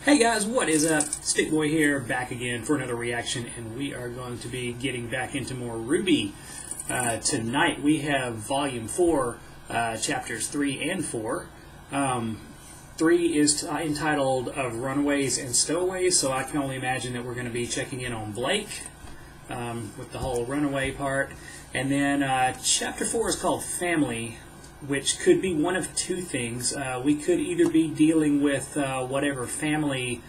Hey guys, what is up? Stickboy here, back again for another reaction, and we are going to be getting back into more RWBY. Tonight we have Volume 4, Chapters 3 and 4. 3 is entitled Of Runaways and Stowaways, so I can only imagine that we're going to be checking in on Blake with the whole runaway part. And then Chapter 4 is called Family, which could be one of two things. We could either be dealing with whatever family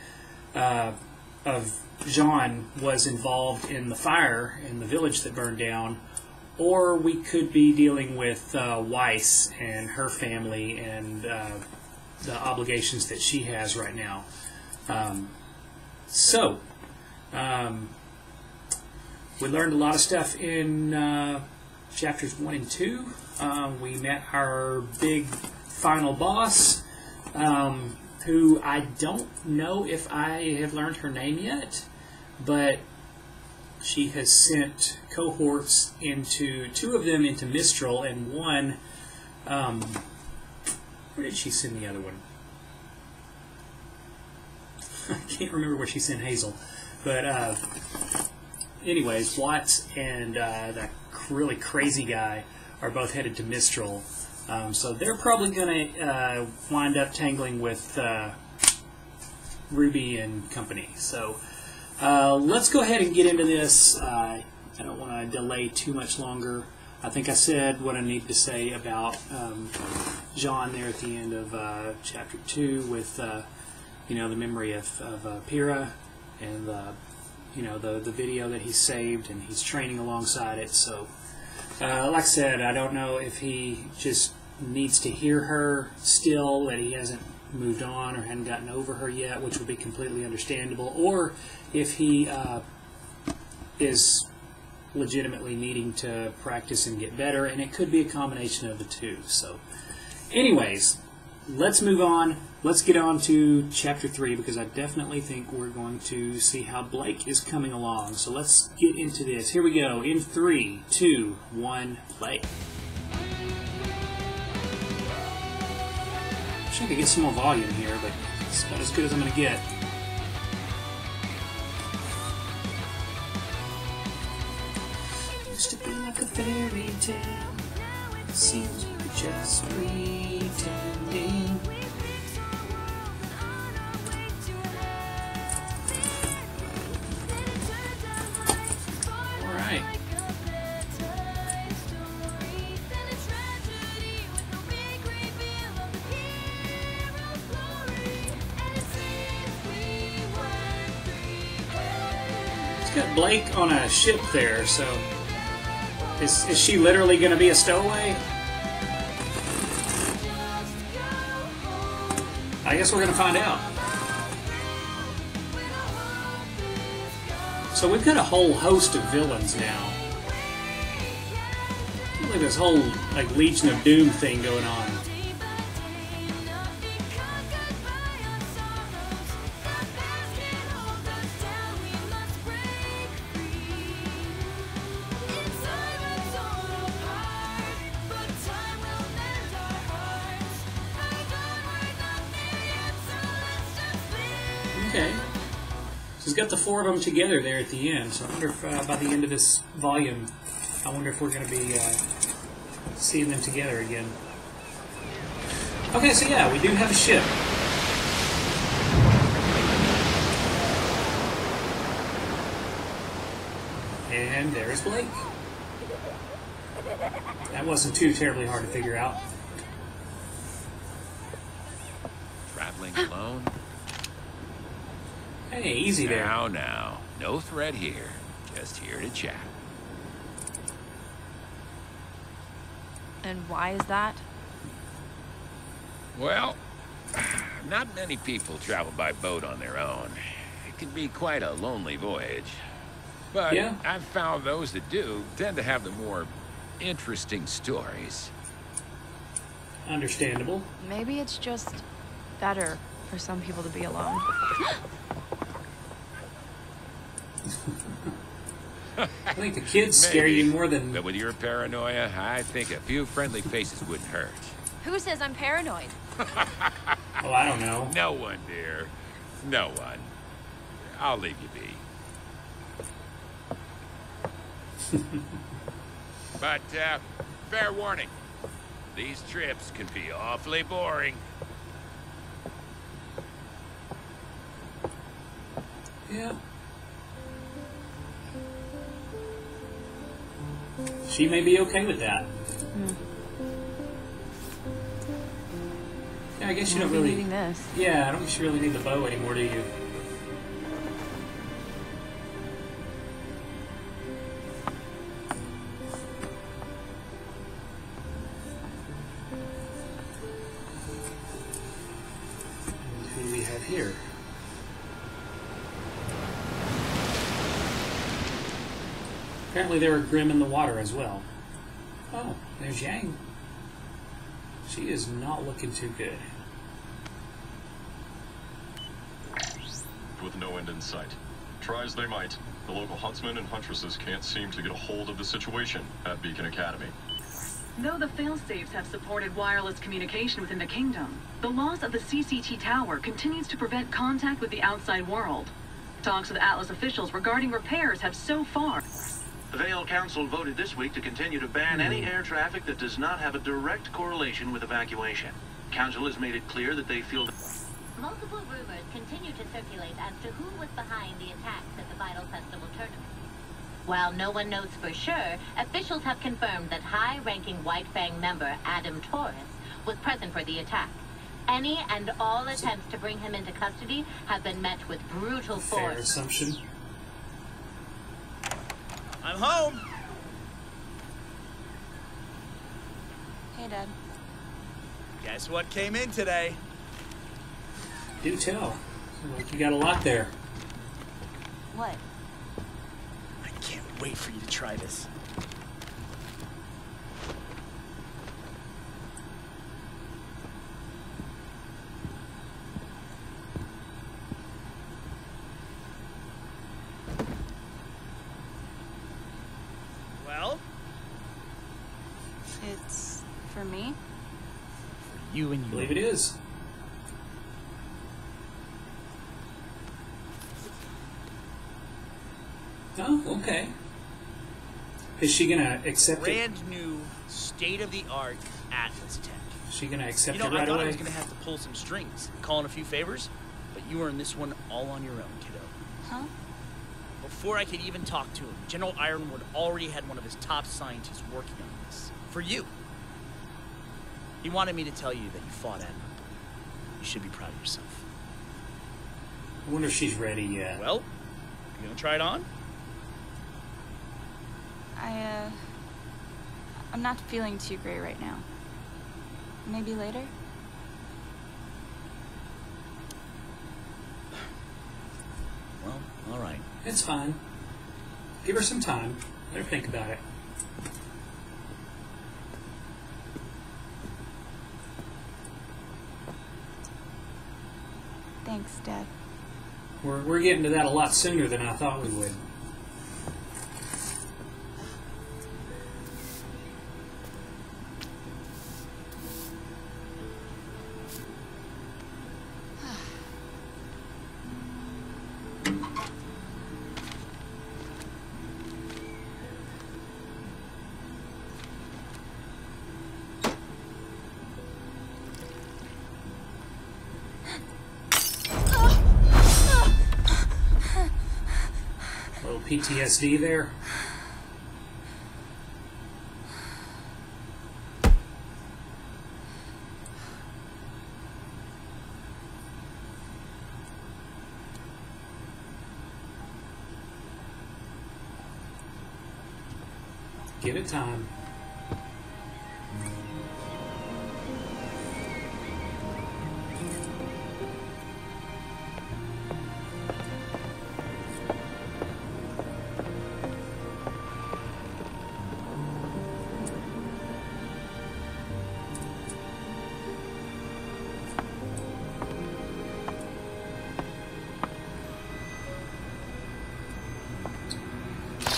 of Jean was involved in the fire in the village that burned down, or we could be dealing with Weiss and her family and the obligations that she has right now. We learned a lot of stuff in chapters 1 and 2. We met our big final boss, who I don't know if I have learned her name yet, but she has sent cohorts into, 2 of them into Mistral, and one, where did she send the other one? I can't remember where she sent Hazel, but anyways, Watts and that really crazy guy are both headed to Mistral, so they're probably going to wind up tangling with RWBY and company. So let's go ahead and get into this. I don't want to delay too much longer. I think I said what I need to say about Jean there at the end of chapter 2 with you know, the memory of Pyrrha and the video that he saved, and he's training alongside it. So like I said, I don't know if he just needs to hear her still, that he hasn't moved on or hadn't gotten over her yet, which would be completely understandable, or if he is legitimately needing to practice and get better, and it could be a combination of the two. So anyways, let's move on. Let's get on to chapter 3, because I definitely think we're going to see how Blake is coming along. So let's get into this. Here we go. In 3, 2, 1, play. Wish I could get some more volume here, but it's about as good as I'm going to get. Used to be like a fairy tale. It seems we're just pretending. Got Blake on a ship there, so is she literally going to be a stowaway? I guess we're going to find out. So we've got a whole host of villains now. Look at this whole like Legion of Doom thing going on. Okay, so he's got the 4 of them together there at the end. So I wonder if by the end of this volume, I wonder if we're going to be seeing them together again. Okay, so yeah, we do have a ship. And there's Blake. That wasn't too terribly hard to figure out. Traveling alone? Hey, easy there. Now, no threat here. Just here to chat. And why is that? Well, not many people travel by boat on their own. It can be quite a lonely voyage. But yeah, I've found those that do tend to have the more interesting stories. Understandable. Maybe it's just better for some people to be alone. I think the kids scare you more than... But with your paranoia, I think a few friendly faces wouldn't hurt. Who says I'm paranoid? Oh, I don't know. No one, dear. No one. I'll leave you be. But, fair warning. These trips can be awfully boring. Yeah. She may be okay with that. Yeah, I guess you don't really needing this. Yeah, I don't think you really need the bow anymore, do you? And who do we have here? Apparently there are Grim in the water as well. Oh, there's Yang. She is not looking too good. With no end in sight. Try as they might, the local huntsmen and huntresses can't seem to get a hold of the situation at Beacon Academy. Though the failsafes have supported wireless communication within the kingdom, the loss of the CCT tower continues to prevent contact with the outside world. Talks with Atlas officials regarding repairs have so far... The Vale Council voted this week to continue to ban any air traffic that does not have a direct correlation with evacuation. Council has made it clear that they feel that... Multiple rumors continue to circulate as to who was behind the attacks at the Vital Festival tournament. While no one knows for sure, officials have confirmed that high-ranking White Fang member Adam Taurus was present for the attack. Any and all attempts to bring him into custody have been met with brutal Fair force. assumption. I'm home! Hey, Dad. Guess what came in today? Do tell. Like you got a lot there. What? I can't wait for you to try this. Well? It's for me? For you and I you. believe it is. Oh, okay. Is she gonna accept it? Brand new, state-of-the-art Atlas tech. Is she gonna accept You know, it right I thought away? I was going to have to pull some strings, call in a few favors, but you were in this one all on your own, kiddo. Huh? Before I could even talk to him, General Ironwood already had one of his top scientists working on this. For you. He wanted me to tell you that you fought admirably. You should be proud of yourself. I wonder if she's ready yet. Well, you gonna try it on? I'm not feeling too great right now. Maybe later? Well, all right. It's fine. Give her some time. Let her think about it. Thanks, Dad. We're getting to that a lot sooner than I thought we would. A little PTSD there. Give it time.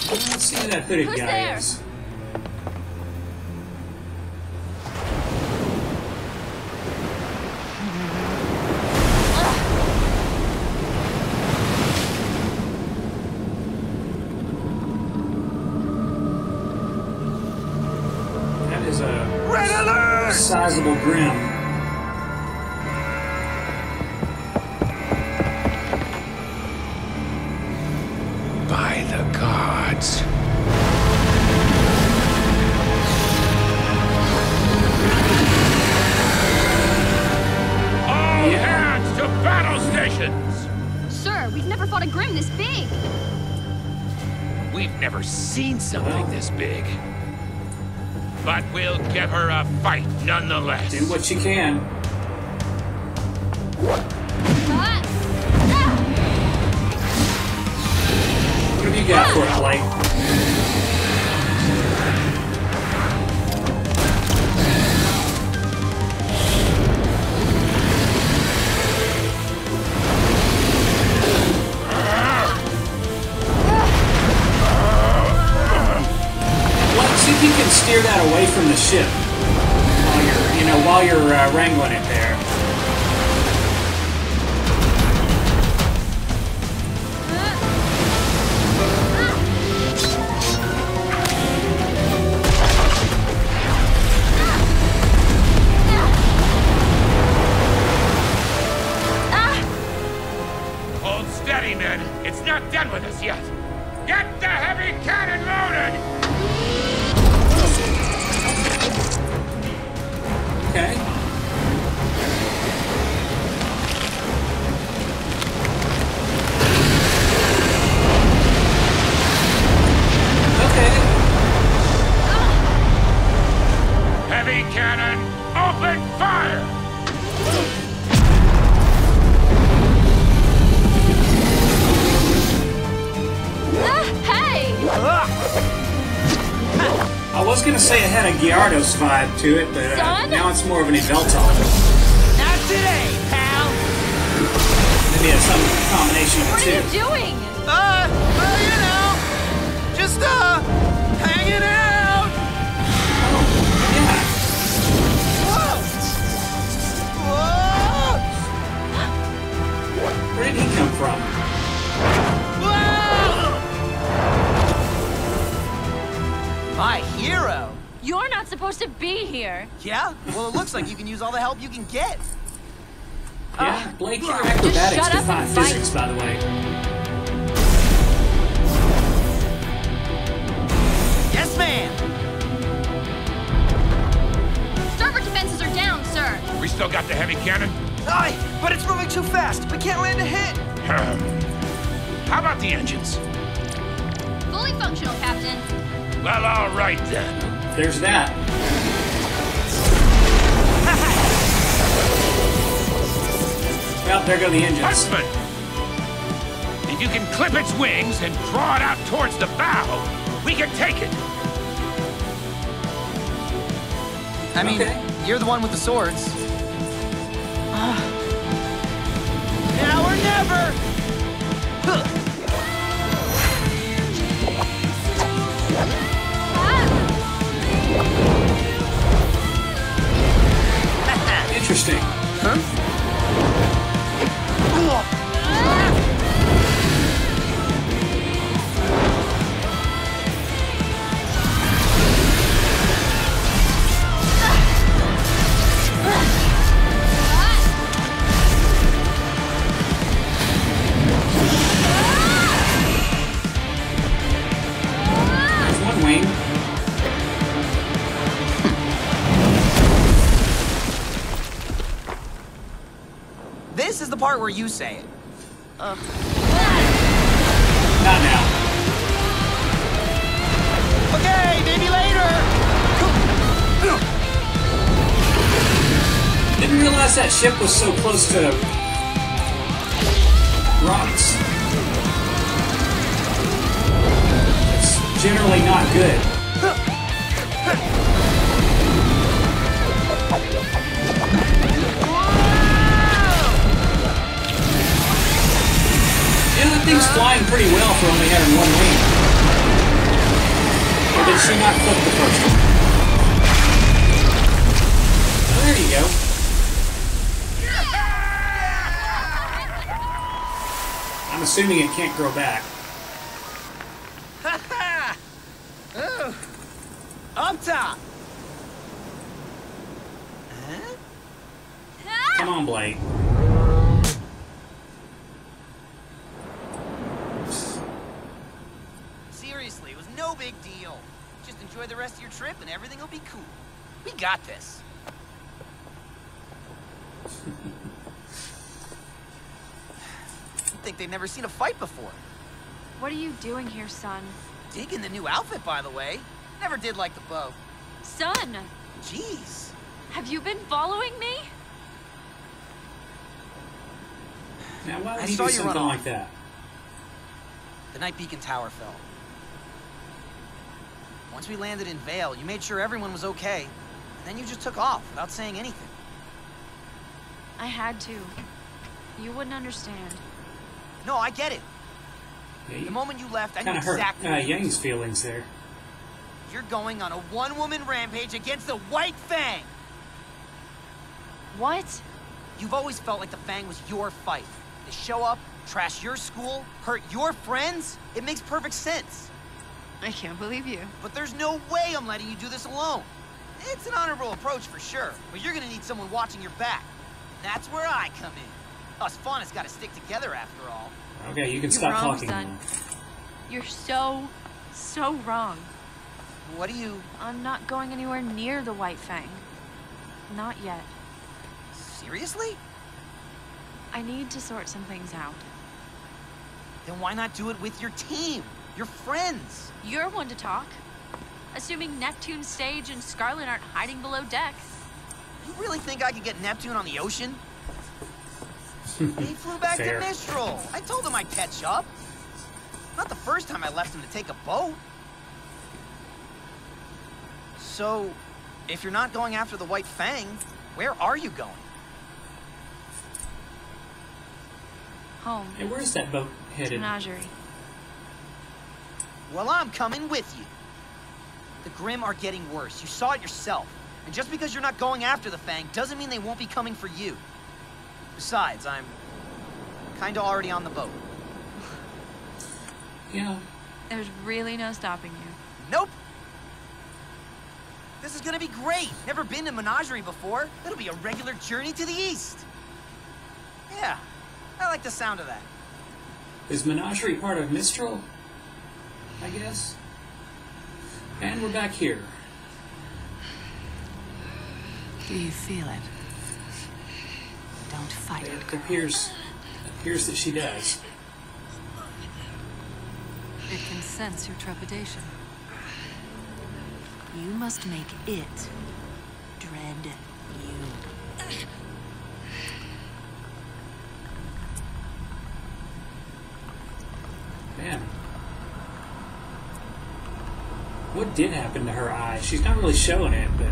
Let's see who that hooded Who's guy there? is. sizable Grim. By the gods. All hands to battle stations! Sir, we've never fought a Grim this big. We've never seen something this big. But we'll give her a fight nonetheless. Do what you can. What have you got for it, Blake? See if you can steer that away from the ship while you're wrangling it there. Hold steady, men. It's not done with us yet. Get the heavy cannon loaded! Okay. Heavy cannon, open fire! Hey! I was going to say it had a Gyarados vibe to it, but now it's more of an Yveltal. Not today, pal! Maybe it's some combination of the What two. are you doing? Well, you know, just, hanging out! Yeah. Whoa! Whoa! Where did he come from? Whoa! My hero! You're not supposed to be here. Yeah? Well, it looks like you can use all the help you can get. Yeah, Blake, your acrobatics shut up defy and fight. physics, by the way. Yes, ma'am! Starboard defenses are down, sir. We still got the heavy cannon? Aye, but it's moving too fast. We can't land a hit. How about the engines? Fully functional, Captain. Well, all right then. There's that. Well, there go the engines. Huntsman! If you can clip its wings and draw it out towards the bow, we can take it. I mean, Okay. you're the one with the swords. Now or never! Interesting. Huh? There's one wing. This is the part where you say it. Not now. Okay, maybe later! Didn't realize that ship was so close to rocks. It's generally not good. Yeah, that thing's flying pretty well for only having one wing. Or did she not clip the first one? Oh, there you go. I'm assuming it can't grow back. Oh. Up top! on, Blake. Seriously, it was no big deal. Just enjoy the rest of your trip and everything will be cool. We got this. You'd think they've never seen a fight before. What are you doing here, son? Digging the new outfit, by the way. Never did like the bow. Son! Jeez. Have you been following me? Now, why I would he saw do you something run like off. that? The night Beacon Tower fell. Once we landed in Vale, you made sure everyone was okay. And then you just took off without saying anything. I had to. You wouldn't understand. No, I get it. Yeah, The you moment you left, I knew kind of hurt exactly what you Yang's feelings there. You're going on a one-woman rampage against the White Fang! What? You've always felt like the Fang was your fight. They show up, trash your school, hurt your friends. It makes perfect sense. I can't believe you. But there's no way I'm letting you do this alone. It's an honorable approach for sure, but you're gonna need someone watching your back. That's where I come in. Us Fauna's gotta stick together after all. Okay, you can You're stop wrong, talking son. now. You're so wrong. What do you... I'm not going anywhere near the White Fang. Not yet. Seriously? I need to sort some things out. Then why not do it with your team? Your friends? You're one to talk. Assuming Neptune Stage and Scarlet aren't hiding below decks. You really think I could get Neptune on the ocean? He flew back Fair. to Mistral. I told him I'd catch up. Not the first time I left him to take a boat. So, if you're not going after the White Fang, where are you going? Home. Hey, where's that boat headed? Menagerie. Well, I'm coming with you. The Grimm are getting worse. You saw it yourself. And just because you're not going after the Fang doesn't mean they won't be coming for you. Besides, I'm kinda already on the boat. Yeah. There's really no stopping you. Nope. This is gonna be great. Never been to Menagerie before. It'll be a regular journey to the east. Yeah, I like the sound of that. Is Menagerie part of Mistral? I guess. And we're back here. Do you feel it? Don't fight it, It girl. appears that she does. It can sense your trepidation. You must make it dread you. Man. What did happen to her eye? She's not really showing it, but...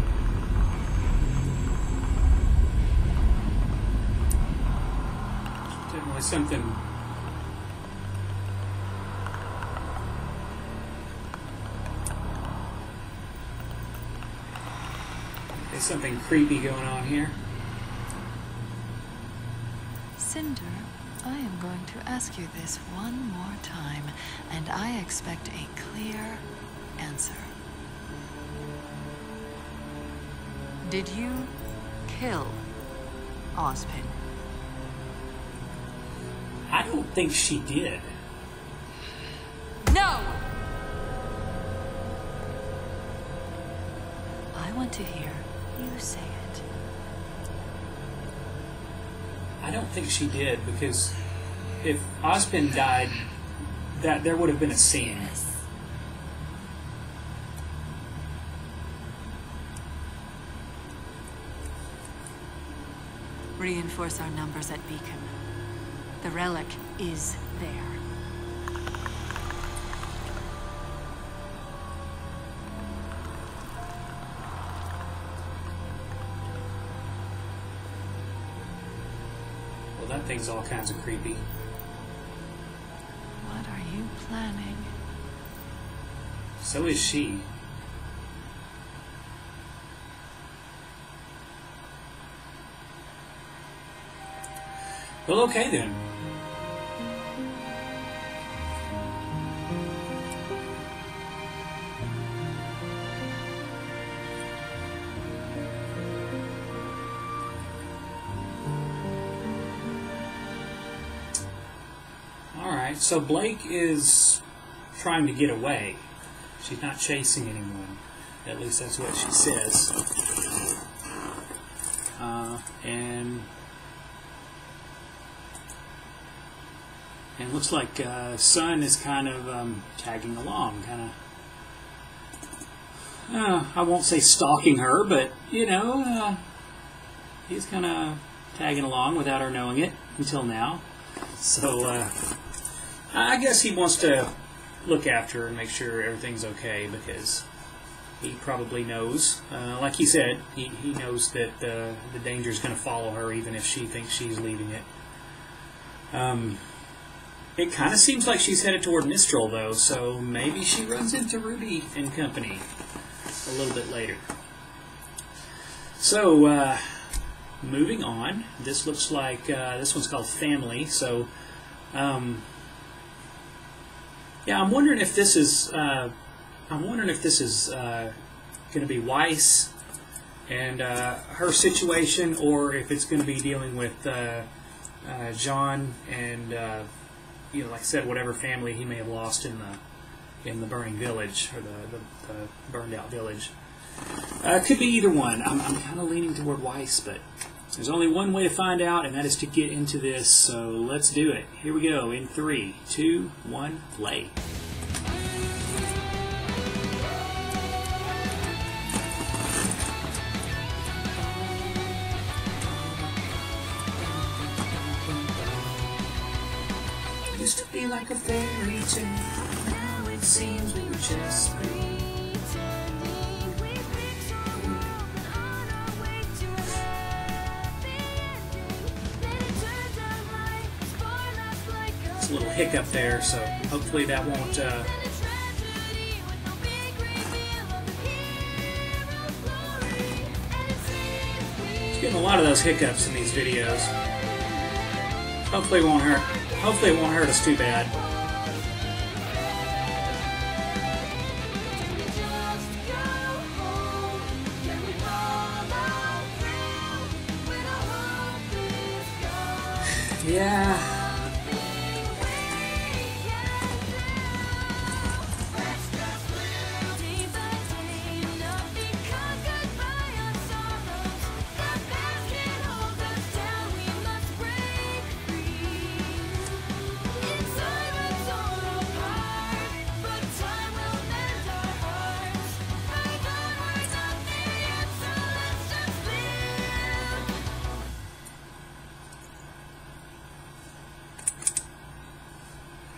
Definitely something... There's something creepy going on here. Cinder, I am going to ask you this one more time, and I expect a clear answer. Did you kill Ozpin? I don't think she did. No! I want to hear you say it. I don't think she did, because if Ozpin died, that there would have been a scene. Reinforce our numbers at Beacon. The relic is there. Well, that thing's all kinds of creepy. What are you planning? So is she. Well, okay then. Alright, so Blake is trying to get away. She's not chasing anyone. At least that's what she says. And it looks like Sun is kind of tagging along, kind of, I won't say stalking her, but, you know, he's kind of tagging along without her knowing it until now. So, I guess he wants to look after her and make sure everything's okay, because he probably knows, like he said, he knows that the danger's going to follow her even if she thinks she's leaving it. It kind of seems like she's headed toward Mistral, though, so maybe she runs into Ruby and company a little bit later. So, moving on. This looks like, this one's called Family, so, yeah, I'm wondering if this is, going to be Weiss and her situation, or if it's going to be dealing with John and, you know, like I said, whatever family he may have lost in the burning village, or the burned out village. Could be either one. I'm kind of leaning toward Weiss, but there's only one way to find out, and that is to get into this. So let's do it. Here we go. In 3, 2, 1, play. Used to be like a fairy tale. Now it seems we were just pretending. It's a little hiccup there, so hopefully that won't. It's getting a lot of those hiccups in these videos. Hopefully it won't hurt. Hopefully it won't hurt us too bad. Yeah.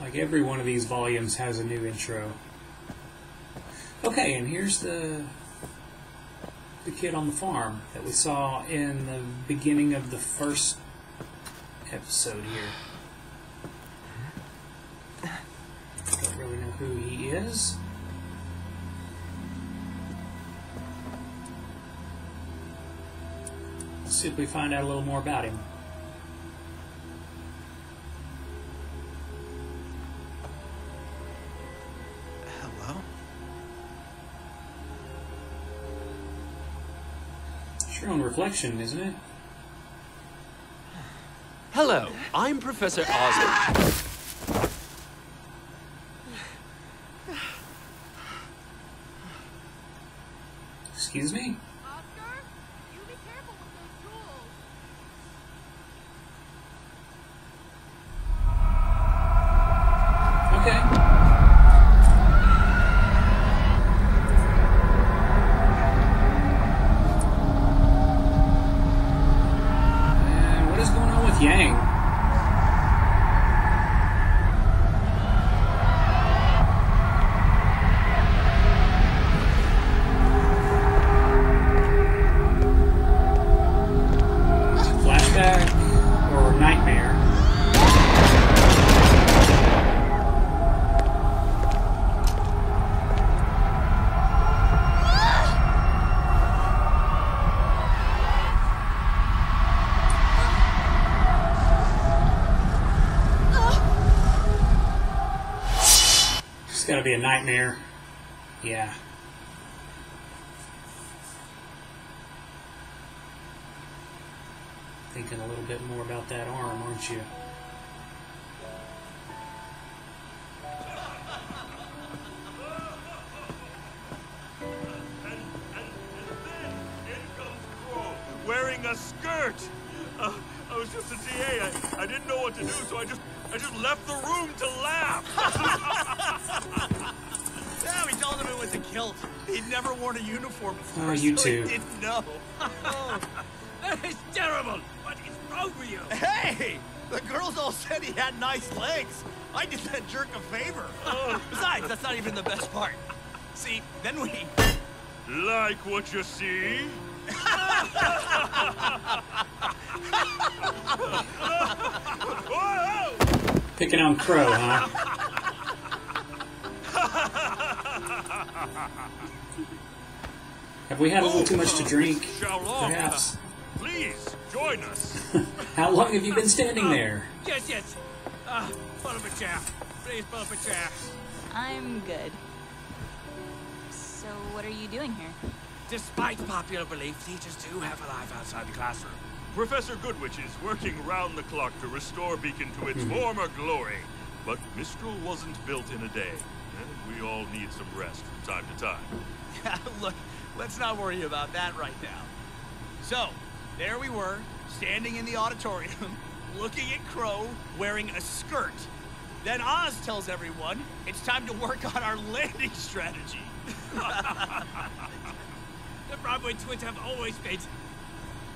Like every one of these volumes has a new intro. Okay, and here's the kid on the farm that we saw in the beginning of the first episode here. Don't really know who he is. Let's see if we find out a little more about him. Your own reflection, isn't it? Hello, I'm Professor Osborn. Excuse me? Oscar, you be careful with those tools. Okay. Yang. Flashback or nightmare? It's got to be a nightmare. Yeah. Thinking a little bit more about that arm, aren't you? hurt. I was just a TA. I didn't know what to do, so I just left the room to laugh. Yeah, we told him it was a kilt. He'd never worn a uniform before, Oh, you so too. he didn't know. That is terrible. What is wrong with you? Hey! The girls all said he had nice legs. I did that jerk a favor. Besides, that's not even the best part. See, then we... Like what you see? Picking on Crow, huh? Have we had a little too much to drink? Perhaps. Please, join us. How long have you been standing there? Yes, yes. Pull up a chair. Please pull up a chair. I'm good. So what are you doing here? Despite popular belief, teachers do have a life outside the classroom. Professor Goodwitch is working round the clock to restore Beacon to its former glory. But Mistral wasn't built in a day. And we all need some rest from time to time. Look, let's not worry about that right now. So, there we were, standing in the auditorium, looking at Crow wearing a skirt. Then Oz tells everyone it's time to work on our landing strategy. The Broadway twins have always been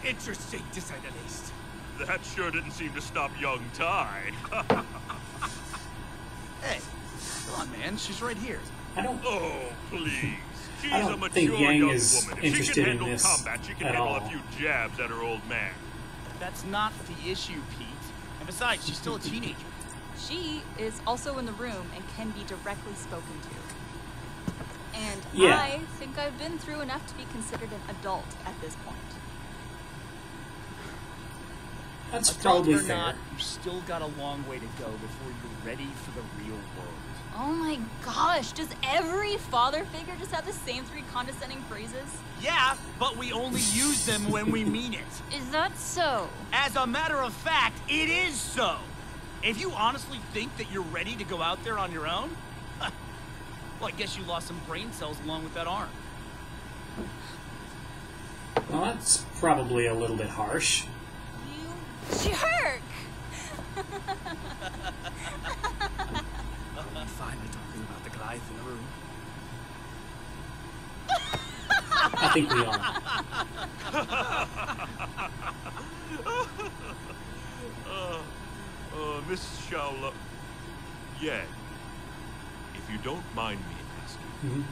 interesting, to say the least. That sure didn't seem to stop young Ty. Hey, come on, man. She's right here. I don't. Oh, please. She's I a don't mature think Yang young is woman. If she interested can in handle this combat, she can at handle all. a few jabs at her old man. That's not the issue, Pete. And besides, she's still a teenager. She is also in the room and can be directly spoken to. And Yeah. I think I've been through enough to be considered an adult at this point. That's Adult probably or fair. not, you still got a long way to go before you're ready for the real world. Oh my gosh, does every father figure just have the same 3 condescending phrases? Yeah, but we only use them when we mean it. Is that so? As a matter of fact, it is so. If you honestly think that you're ready to go out there on your own, well, I guess you lost some brain cells along with that arm. Well, that's probably a little bit harsh. You jerk! Are we finally talking about the Goliath in the room? I think we are. Miss Shaola... Yang, if you don't mind me asking,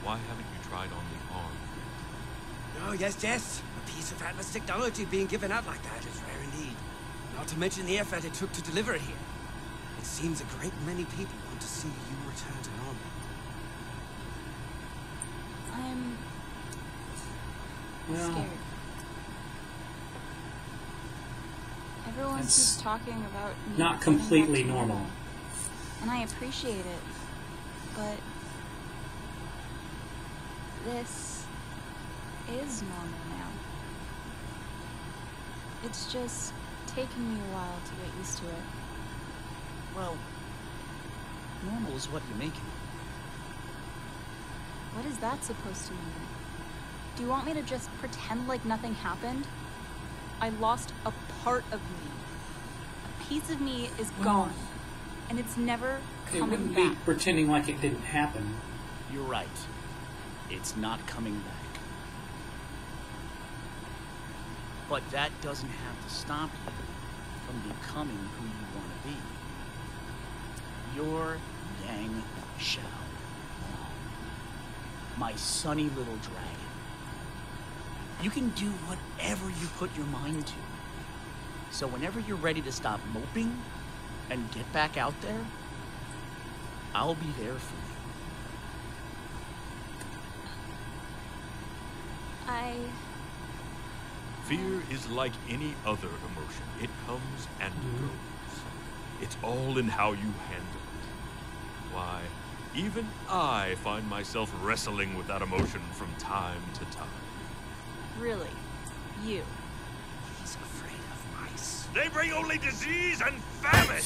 why haven't you tried on the arm? Oh, yes, yes. A piece of Atlas technology being given out like that is rare indeed. Not to mention the effort it took to deliver it here. It seems a great many people want to see you return to normal. I'm Well, scared. Everyone keeps talking about me not coming completely back to normal. And I appreciate it. But this is normal now. It's just taken me a while to get used to it. Well, normal is what you make it. What is that supposed to mean? Do you want me to just pretend like nothing happened? I lost a part of me. A piece of me is gone. And it's never It coming wouldn't back. be pretending like it didn't happen. You're right. It's not coming back. But that doesn't have to stop you from becoming who you want to be. You're Yang Shao. My sunny little dragon. You can do whatever you put your mind to. So whenever you're ready to stop moping and get back out there, I'll be there for you. Fear is like any other emotion. It comes and goes. It's all in how you handle it. Why, even I find myself wrestling with that emotion from time to time. Really? You? He's afraid of mice. They bring only disease and famine!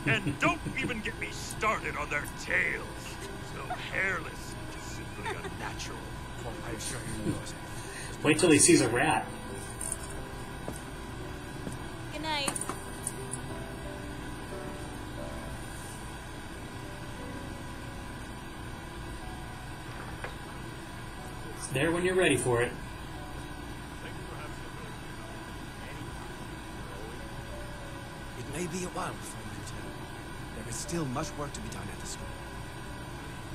And don't even get me started on their tails. So hairless, simply unnatural. I'm sure you know it. Wait till he sees a rat. nice. It's there when you're ready for it. It may be a while before we return. There is still much work to be done at the school.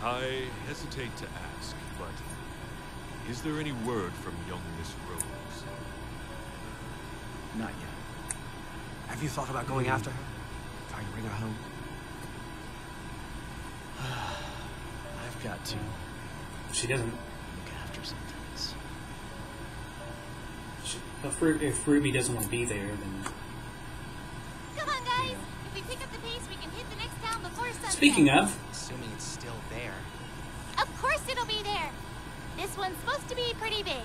I hesitate to ask, but is there any word from young Miss Rose? Not yet. Have you thought about going after her? Trying to bring her home? I've got to She doesn't. look after some things. If Ruby doesn't want to be there, then. Come on, guys. If we pick up the pace, we can hit the next town before sunset. Speaking of, Assuming it's still there. Of course it'll be there. This one's supposed to be pretty big.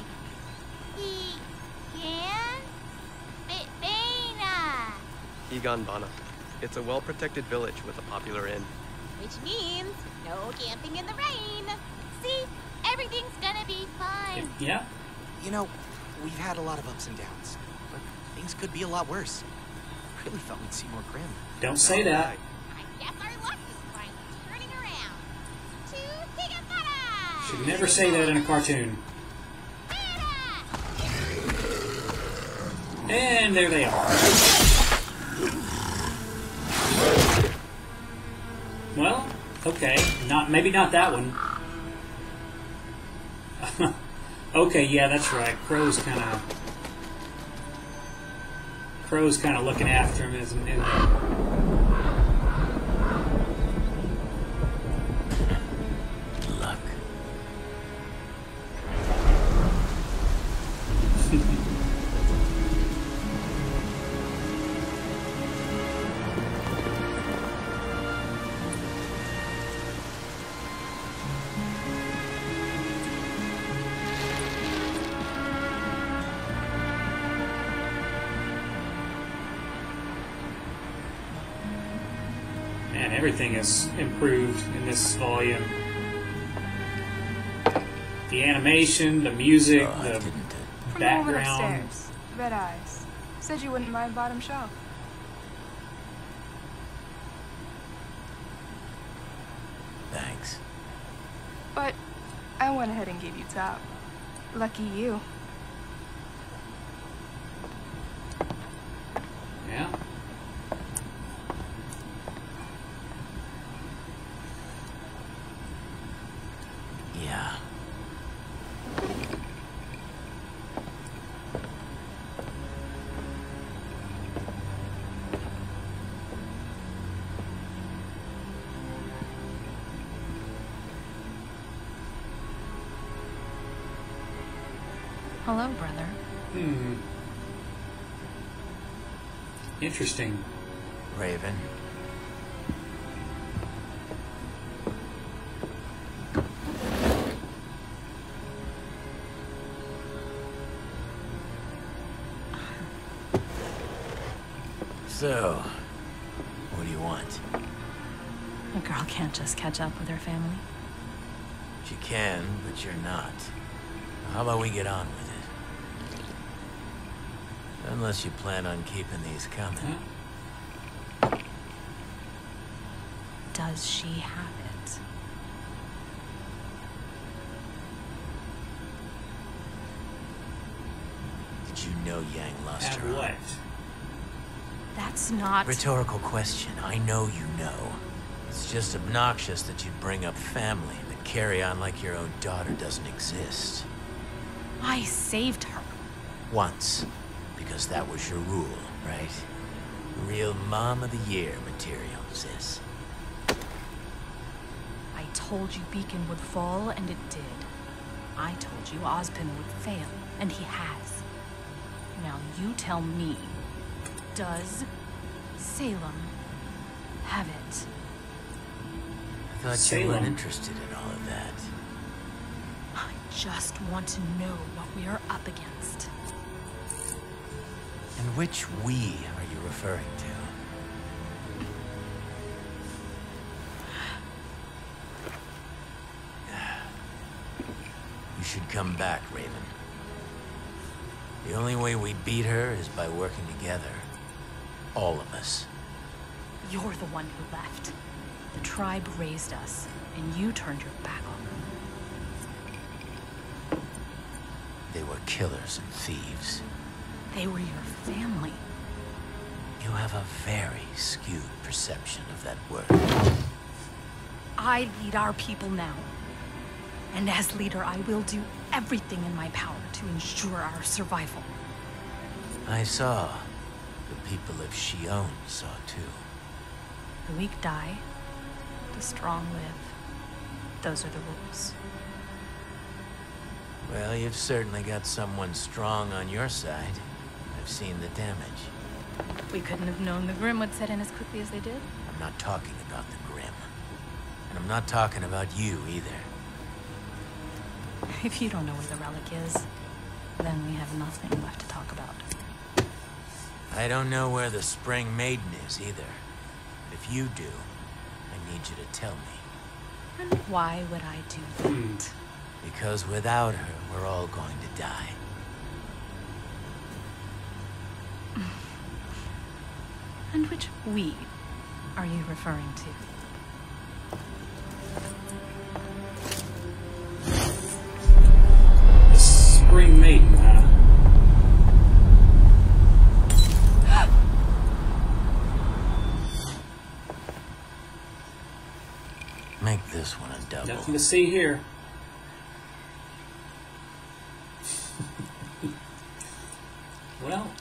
Bana. Egon Bana. It's a well-protected village with a popular inn. Which means no camping in the rain. See? Everything's gonna be fine. yeah, You know, we've had a lot of ups and downs, but things could be a lot worse. Really thought we'd see more Grimm. don't say that. I guess our luck is finally turning around. To Higabata! Should never say that in a cartoon. And there they are. Well, okay, maybe not that one. Okay, yeah, that's right. Crow's kind of looking after him, isn't it? Good luck. Man, everything is improved in this volume. The animation, the music, the From the woman background. upstairs. Red eyes. Said you wouldn't mind bottom shelf. Thanks. But I went ahead and gave you top. Lucky you. Yeah. Yeah. Hello, brother. Interesting. Raven. So, what do you want? A girl can't just catch up with her family. She can, but you're not. How about we get on with it? Unless you plan on keeping these coming. Does she have it? Did you know Yang lost Have her what? arm? That's not... Rhetorical question. I know you know. It's just obnoxious that you'd bring up family, but carry on like your own daughter doesn't exist. I saved her. Once. Because that was your rule, right? Real Mom of the Year material, sis. I told you Beacon would fall, and it did. I told you Ozpin would fail, and he has. Now you tell me, does Salem have it? I thought you weren't interested in all of that. I just want to know what we are up against. And which we are you referring to? You should come back, Raven. The only way we beat her is by working together. all of us. You're the one who left. The tribe raised us, and you turned your back on them. They were killers and thieves. They were your family. You have a very skewed perception of that word. I lead our people now. And as leader, I will do everything in my power to ensure our survival. I saw. The people of Shion saw too. The weak die, the strong live. Those are the rules. Well, you've certainly got someone strong on your side. I've seen the damage. We couldn't have known the Grimm would set in as quickly as they did. I'm not talking about the Grimm. And I'm not talking about you either. If you don't know where the relic is, then we have nothing left to talk about. I don't know where the Spring Maiden is either. If you do, I need you to tell me. And why would I do that? Because without her, we're all going to die. And which we are you referring to? The Spring Maiden, huh? Make this one a double. Nothing to see here. Well,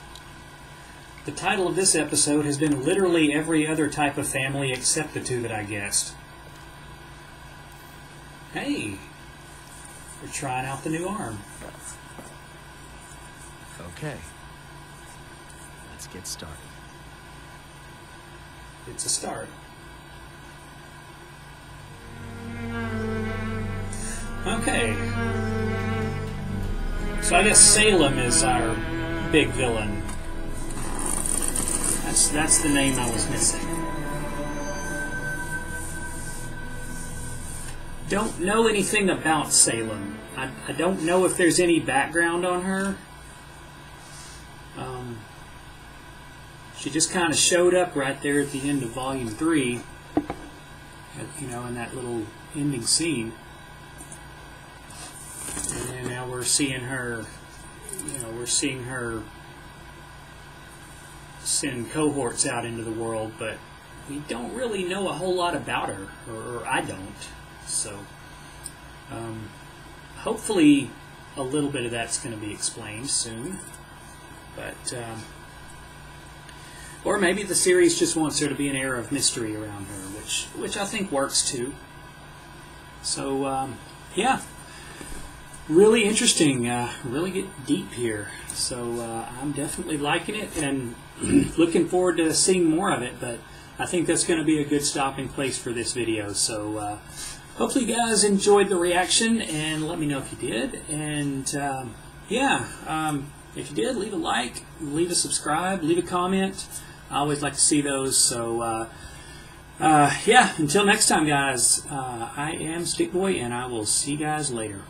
the title of this episode has been literally every other type of family except the two that I guessed. Hey, we're trying out the new arm. Okay. Let's get started. It's a start. Okay. So I guess Salem is our big villain. That's the name I was missing. Don't know anything about Salem. I don't know if there's any background on her. She just kind of showed up right there at the end of Volume 3. You know, in that little ending scene. And then now we're seeing her, send cohorts out into the world, but we don't really know a whole lot about her, or I don't. So, hopefully a little bit of that's going to be explained soon. But, or maybe the series just wants there to be an air of mystery around her, which I think works too. So, yeah. Really interesting, really get deep here. So I'm definitely liking it and looking forward to seeing more of it, but I think that's going to be a good stopping place for this video. So hopefully you guys enjoyed the reaction, and let me know if you did. And if you did, leave a like, leave a subscribe, leave a comment. I always like to see those. So until next time, guys, I am Stickboy, and I will see you guys later.